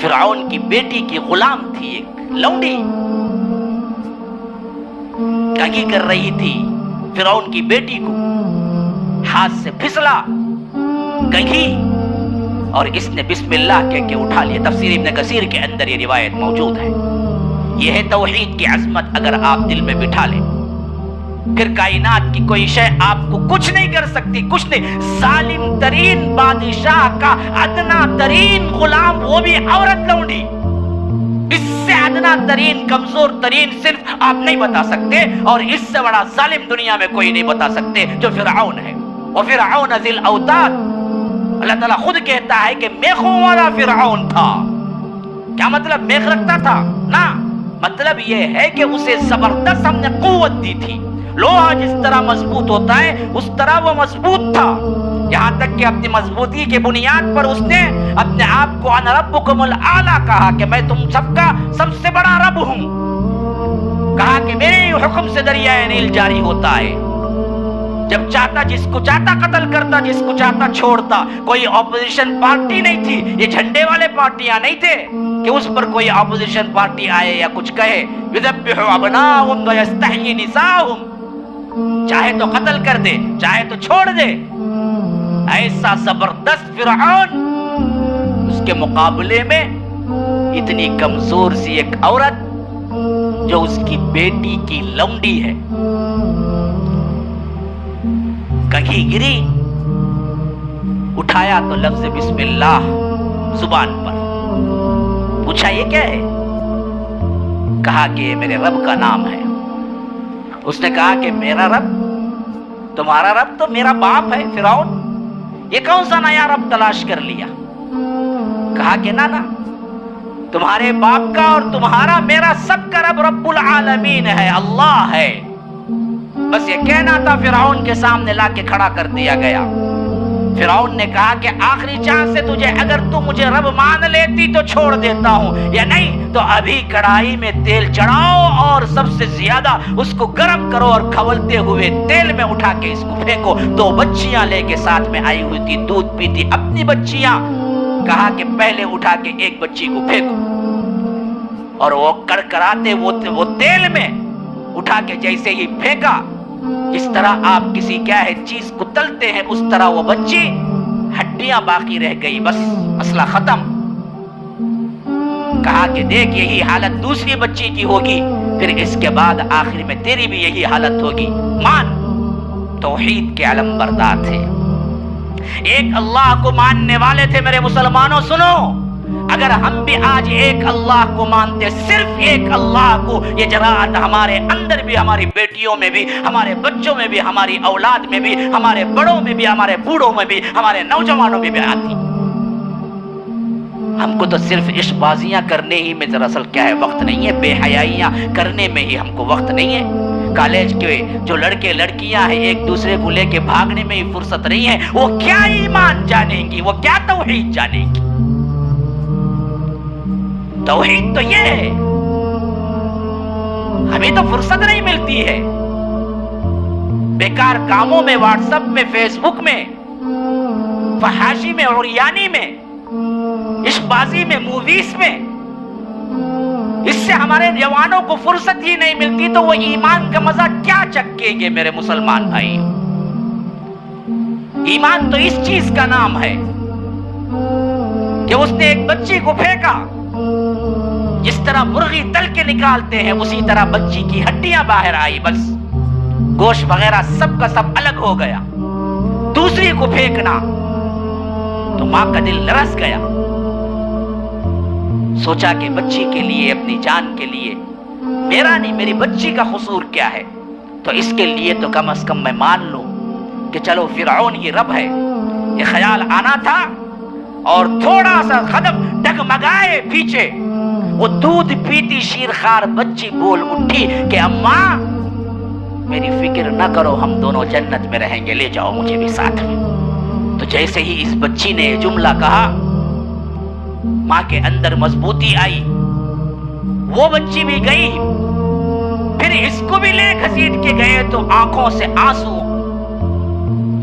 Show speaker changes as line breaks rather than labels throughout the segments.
फिरौन की बेटी की गुलाम थी एक लौंडी, कंघी कर रही थी फिरौन की बेटी को, हाथ से फिसला कंघी और इसने बिस्मिल्लाह कह के उठा लिया। तफसीर इब्न कसीर के अंदर ये रिवायत मौजूद है। यह है तौहीद की अजमत, अगर आप दिल में बिठा लें फिर कायनात की कोई शय आपको कुछ नहीं कर सकती, कुछ नहीं। जालिम तरीन बादशाह का अदना तरीन गुलाम, वो भी औरत लौंडी, इससे अदना तरीन कमजोर तरीन सिर्फ आप नहीं बता सकते, और इससे बड़ा जालिम दुनिया में कोई नहीं बता सकते जो फिरऔन है। और फिरऔन ज़िल औताद, अल्लाह ताला खुद कहता है कि मेखों वाला फिरऔन था। क्या मतलब? मेख रखता था ना, मतलब यह है कि उसे जबरदस्त हमने कुव्वत दी थी। लोहा जिस तरह मजबूत होता है उस तरह वो मजबूत था, यहाँ तक कि अपनी मजबूती के बुनियाद पर उसने अपने आप को अना रब्बुकुमुल आला कहा कि मैं तुम सबका सबसे बड़ा रब हूं। कहा कि मेरे हुक्म से दरियाए नील जारी होता है, जब चाहता जिसको चाहता कत्ल करता, जिसको चाहता छोड़ता। कोई ऑपोजिशन पार्टी नहीं थी, ये झंडे वाले पार्टियां नहीं थे कि उस पर कोई ऑपोजिशन पार्टी आए या कुछ कहे। युज़ब्बिहु अबनाहुम व यस्तहयी निसाहुम, चाहे तो कत्ल कर दे चाहे तो छोड़ दे। ऐसा जबरदस्त फिरऔन, उसके मुकाबले में इतनी कमजोर सी एक औरत जो उसकी बेटी की लौंडी है। कंघी गिरी, उठाया तो लफ्ज बिस्मिल्लाह जुबान पर, पूछा ये क्या है? कहा कि ये मेरे रब का नाम है। उसने कहा कि मेरा रब? तुम्हारा रब तो मेरा बाप है फिरौन, ये कौन सा नया रब तलाश कर लिया? कहा कि ना ना, तुम्हारे बाप का और तुम्हारा मेरा सबका रब रब्बुल आलमीन है, अल्लाह है। बस ये कहना था, फिरौन के सामने लाके खड़ा कर दिया गया। फिरौन ने कहा कि आखिरी चांस से तुझे, अगर तू मुझे रब मान लेती तो छोड़ देता हूं, या नहीं तो अभी कढ़ाई में तेल चढ़ाओ और सबसे ज्यादा उसको गर्म करो और खवलते हुए तेल में उठा के इसको फेंको। 2 बच्चियां लेके साथ में आई हुई थी, दूध पीती अपनी बच्चियां। कहा कि पहले उठा के एक बच्ची को फेंको, और वो कड़कड़ाते वो तेल में उठा के जैसे ही फेंका, जिस तरह आप किसी क्या है चीज को तलते हैं उस तरह वो बच्ची, हड्डियां बाकी रह गई, बस मसला खत्म। कहा कि देख यही हालत दूसरी बच्ची की होगी, फिर इसके बाद आखिर में तेरी भी यही हालत होगी। मान, तौहीद के अलम बरदार थे, एक अल्लाह को मानने वाले थे। मेरे मुसलमानों सुनो, अगर हम भी आज एक अल्लाह को मानते, सिर्फ एक अल्लाह को, ये जराअत हमारे अंदर भी, हमारी बेटियों में भी, हमारे बच्चों में भी, हमारी औलाद में भी, हमारे बड़ों में भी, हमारे बूढ़ों में भी, हमारे नौजवानों में भी आती। हमको तो सिर्फ इश्कबाजियां करने ही में दरअसल क्या है वक्त नहीं है, बेहयाइयां करने में ही हमको वक्त नहीं है। कॉलेज के जो लड़के लड़कियां हैं एक दूसरे को लेके भागने में ही फुर्सत नहीं है। वो क्या ईमान जानेंगी, वो क्या तौहीद जानेंगी? तौहीद तो ये है, हमें तो फुर्सत नहीं मिलती है। बेकार कामों में, व्हाट्सएप में, फेसबुक में, फहाशी में, उरियानी में, इश्कबाजी में, मूवीज में, इससे हमारे जवानों को फुर्सत ही नहीं मिलती, तो वो ईमान का मजा क्या चखेंगे मेरे मुसलमान भाई? ईमान तो इस चीज का नाम है कि उसने एक बच्ची को फेंका, जिस तरह मुर्गी तल के निकालते हैं उसी तरह बच्ची की हड्डियां बाहर आई, बस गोश्त वगैरह सब का सब अलग हो गया। दूसरी को फेंकना तो मां का दिल लरस गया। सोचा कि बच्ची के लिए, अपनी जान के लिए, मेरा नहीं मेरी बच्ची का कसूर क्या है, तो इसके लिए तो कम से कम मैं मान लूं कि चलो फिरऔन ही रब है। ये ख्याल आना था, और थोड़ा सा कदम डगमगाए पीछे, वो दूध पीती शीरखार बच्ची बोल उठी कि अम्मा मेरी फिक्र न करो, हम दोनों जन्नत में रहेंगे, ले जाओ मुझे भी साथ में। तो जैसे ही इस बच्ची ने जुमला कहा, मां के अंदर मजबूती आई, वो बच्ची भी गई, फिर इसको भी ले घसीट के गए तो आंखों से आंसू।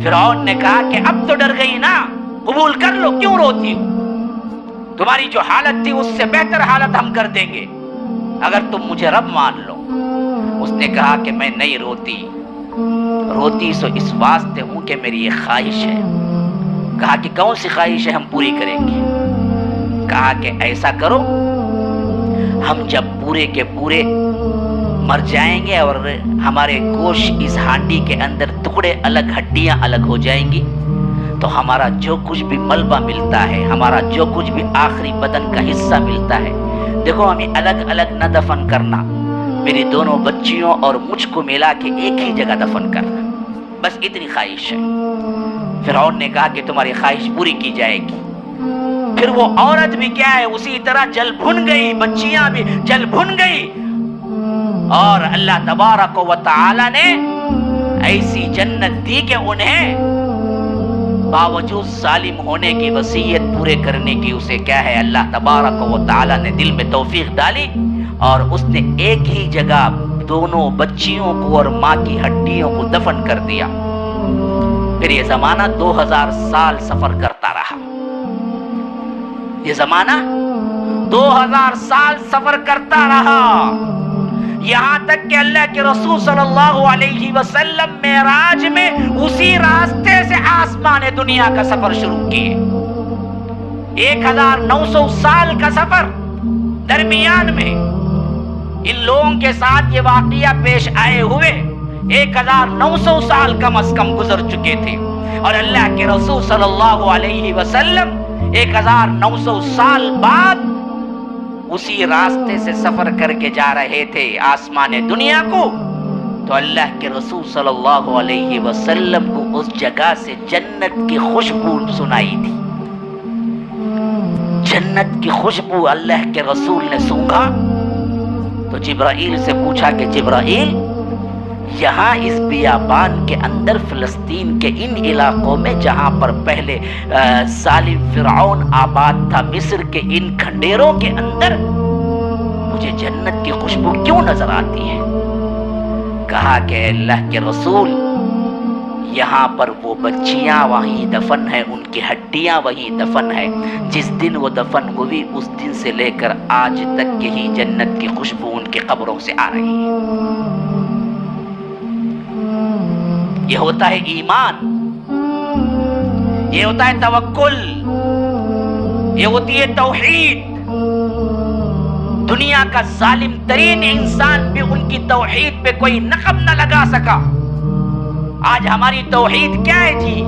फिरौन ने कहा कि अब तो डर गई ना, कबूल कर लो, क्यों रोती हो? تمہاری جو حالت تھی اس سے بہتر حالت ہم کر دیں گے اگر تم مجھے رب مان لو۔ اس نے کہا کہ میں نہیں روتی، روتی سو اس واسطے ہوں کہ میری یہ خواہش ہے۔ کہا کہ کون سی خواہش ہے، ہم پوری کریں گے۔ کہا کہ ایسا کرو، ہم جب پورے کے پورے مر جائیں گے اور ہمارے گوشت اس ہانڈی کے اندر ٹکڑے الگ، ہڈیاں الگ ہو جائیں گی، تو ہمارا جو کچھ بھی ملبہ ملتا ہے، ہمارا جو کچھ بھی آخری بدن کا حصہ ملتا ہے، دیکھو ہمیں الگ الگ نہ دفن کرنا، میری دونوں بچیوں اور مجھ کو ملا کے ایک ہی جگہ دفن کرنا، بس اتنی خواہش ہے۔ فرعون نے کہا کہ تمہاری خواہش پوری کی جائے گی۔ پھر وہ عورت بھی کیا ہے، اسی طرح جل بھن گئی، بچیاں بھی جل بھن گئی، اور اللہ تبارک و تعالی نے ایسی جنت دی کہ انہیں باوجود ظالم ہونے کی وصیت پورے کرنے کی اسے کیا ہے اللہ تبارک و تعالی نے دل میں توفیق ڈالی، اور اس نے ایک ہی جگہ دونوں بچیوں کو اور ماں کی ہڈیوں کو دفن کر دیا۔ پھر یہ زمانہ 2000 سال سفر کرتا رہا، یہ زمانہ 2000 سال سفر کرتا رہا، یہاں تک کہ اللہ کے رسول صلی اللہ علیہ وسلم معراج میں اسی راستے سے آسمان دنیا کا سفر شروع کیے۔ 1900 سال کا سفر، درمیان میں ان لوگوں کے ساتھ یہ واقعہ پیش آئے ہوئے 1900 سال کم از کم گزر چکے تھے، اور اللہ کے رسول صلی اللہ علیہ وسلم 1900 سال بعد اسی راستے سے سفر کر کے جا رہے تھے آسمان دنیا کو، تو اللہ کے رسول صلی اللہ علیہ وسلم کو اس جگہ سے جنت کی خوشبو سنائی تھی۔ جنت کی خوشبو اللہ کے رسول نے سونگھا تو جبرائیل سے پوچھا کہ جبرائیل، یہاں اس بیابان کے اندر فلسطین کے ان علاقوں میں جہاں پر پہلے ظالم فرعون آباد تھا، مصر کے ان کھنڈیروں کے اندر مجھے جنت کی خوشبو کیوں نظر آتی ہے؟ کہا کہ اللہ کے رسول، یہاں پر وہ بچیاں وہیں دفن ہیں، ان کی ہڈیاں وہیں دفن ہیں، جس دن وہ دفن ہوئی اس دن سے لے کر آج تک یہی جنت کی خوشبو ان کی قبروں سے آ رہی ہے۔ یہ ہوتا ہے ایمان، یہ ہوتا ہے توکل، یہ ہوتی ہے توحید۔ دنیا کا ظالم ترین انسان بھی ان کی توحید پہ کوئی نقب نہ لگا سکا۔ آج ہماری توحید کیا ہے جی؟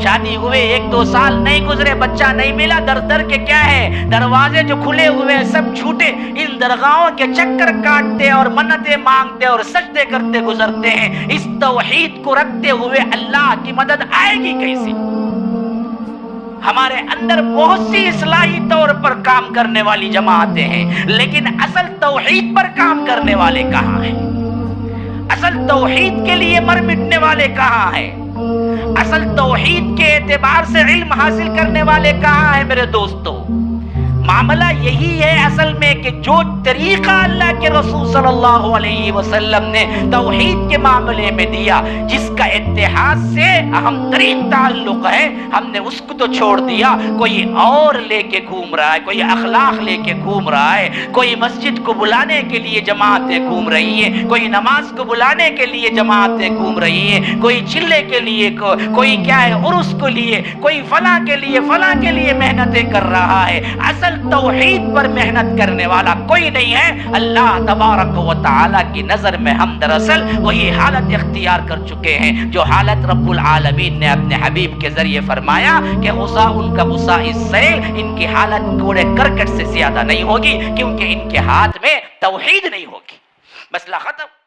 شادی ہوئے 1-2 سال نہیں گزرے، بچہ نہیں ملا، در در کے کیا ہے دروازے جو کھلے ہوئے سب جھوٹے، ان درگاہوں کے چکر کاٹتے اور منتیں مانگتے اور سجدے کرتے گزرتے ہیں۔ اس توحید کو رکھتے ہوئے اللہ کی مدد آئے گی کیسے؟ ہمارے اندر بہت سی اصلاحی طور پر کام کرنے والی جماعتیں ہیں، لیکن اصل توحید پر کام کرنے والے کہاں ہیں؟ اصل توحید کے لیے مر مٹنے والے کہاں ہیں؟ اصل توحید کے اعتبار سے علم حاصل کرنے والے کہاں ہیں میرے دوستو؟ معاملہ یہی ہے اصل میں کہ جو طریقہ اللہ کے رسول صلی اللہ علیہ وسلم نے توحید کے معاملے میں دیا، جس کا اتحاد سے اہم ترین تعلق ہے، ہم نے اس کو تو چھوڑ دیا، کوئی اور لے کے گھوم رہا ہے، کوئی اخلاق لے کے گھوم رہا ہے، کوئی مسجد کو بلانے کے لیے جماعتیں گھوم رہی ہیں، کوئی نماز کو بلانے کے لیے جماعتیں گھوم رہی ہیں، کوئی چلے کے لیے، کوئی کیا ہے عرس کے لیے، کوئی فلاں کے لیے محنتیں کر رہا ہے۔ اصل توحید پر محنت کرنے والا کوئی نہیں ہے۔ اللہ تبارک و تعالی کی نظر میں ہم دراصل وہی حالت اختیار کر چکے ہیں جو حالت رب العالمین نے اپنے حبیب کے ذریعے فرمایا کہ غصہ ان کا غصہ السیل، ان کی حالت کوڑے کرکٹ سے زیادہ نہیں ہوگی، کیونکہ ان کے ہاتھ میں توحید نہیں ہوگی۔ مسئلہ ختم۔